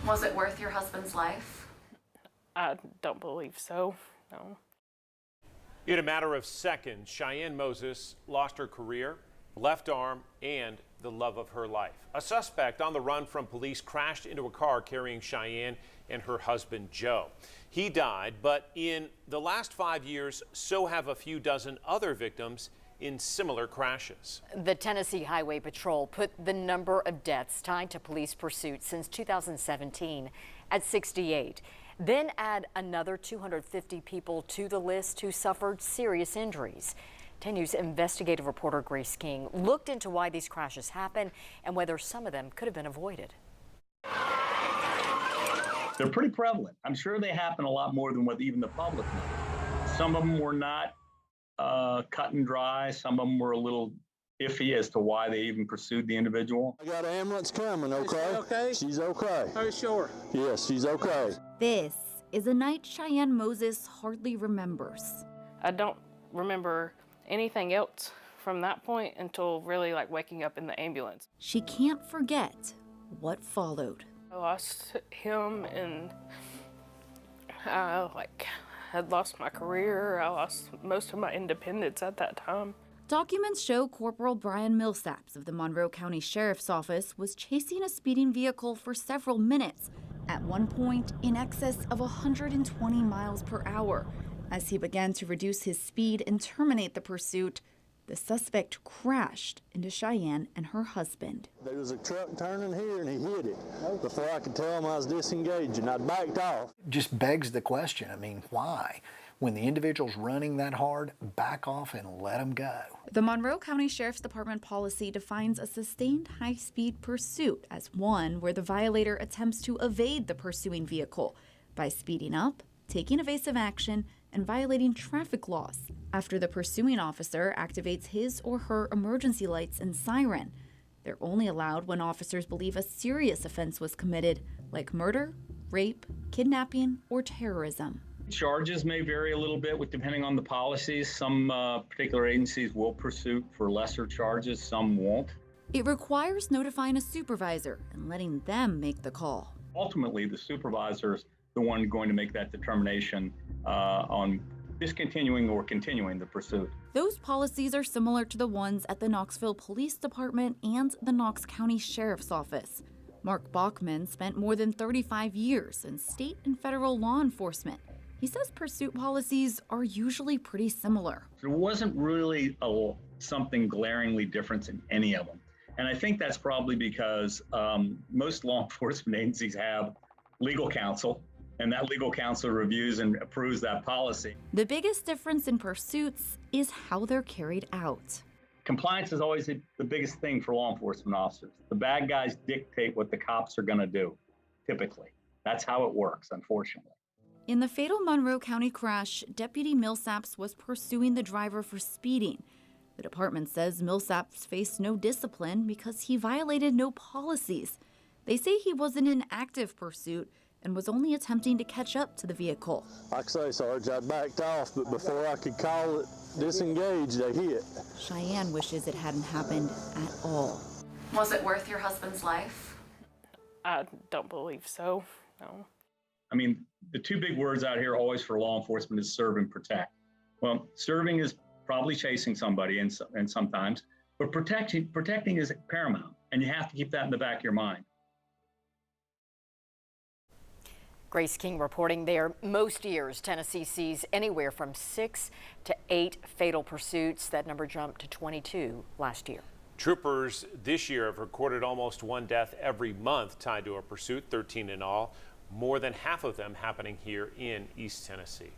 Was it worth your husband's life? I don't believe so, no. In a matter of seconds, Cheyenne Moses lost her career, left arm, and the love of her life. A suspect on the run from police crashed into a car carrying Cheyenne and her husband, Joe. He died, but in the last 5 years, so have a few dozen other victims in similar crashes. The Tennessee Highway Patrol put the number of deaths tied to police pursuits since 2017 at 68. Then add another 250 people to the list who suffered serious injuries. 10 News investigative reporter Grace King looked into why these crashes happen and whether some of them could have been avoided. They're pretty prevalent. I'm sure they happen a lot more than what even the public knows. Some of them were not cut and dry. Some of them were a little iffy as to why they even pursued the individual. I got an ambulance coming, okay? Is she okay? She's okay. Are you sure? Yes, she's okay. This is a night Cheyenne Moses hardly remembers. I don't remember anything else from that point until really like waking up in the ambulance. She can't forget what followed. I lost him and I had lost my career. I lost most of my independence at that time. Documents show Corporal Brian Millsaps of the Monroe County Sheriff's Office was chasing a speeding vehicle for several minutes, at one point in excess of 120 miles per hour. As he began to reduce his speed and terminate the pursuit, the suspect crashed into Cheyenne and her husband. There was a truck turning here and he hit it. Before I could tell him I was disengaging, I backed off. Just begs the question, I mean, why? When the individual's running that hard, back off and let them go. The Monroe County Sheriff's Department policy defines a sustained high-speed pursuit as one where the violator attempts to evade the pursuing vehicle by speeding up, taking evasive action, and violating traffic laws after the pursuing officer activates his or her emergency lights and siren. They're only allowed when officers believe a serious offense was committed, like murder, rape, kidnapping, or terrorism. Charges may vary a little bit depending on the policies. Some particular agencies will pursue for lesser charges, some won't. It requires notifying a supervisor and letting them make the call. Ultimately, the supervisor is the one going to make that determination on discontinuing or continuing the pursuit. Those policies are similar to the ones at the Knoxville Police Department and the Knox County Sheriff's Office. Mark Bachman spent more than 35 years in state and federal law enforcement. He says pursuit policies are usually pretty similar. There wasn't really something glaringly different in any of them. And I think that's probably because most law enforcement agencies have legal counsel, and that legal counsel reviews and approves that policy. The biggest difference in pursuits is how they're carried out. Compliance is always the biggest thing for law enforcement officers. The bad guys dictate what the cops are going to do, typically. That's how it works, unfortunately. In the fatal Monroe County crash, Deputy Millsaps was pursuing the driver for speeding. The department says Millsaps faced no discipline because he violated no policies. They say he wasn't in active pursuit and was only attempting to catch up to the vehicle. Like I say, Sarge, I backed off, but before I could call it disengaged, they hit. Cheyenne wishes it hadn't happened at all. Was it worth your husband's life? I don't believe so, no. I mean, the two big words out here always for law enforcement is serve and protect. Well, serving is probably chasing somebody and sometimes, but protecting is paramount, and you have to keep that in the back of your mind. Grace King reporting there. Most years, Tennessee sees anywhere from 6 to 8 fatal pursuits. That number jumped to 22 last year. Troopers this year have recorded almost one death every month tied to a pursuit, 13 in all, more than half of them happening here in East Tennessee.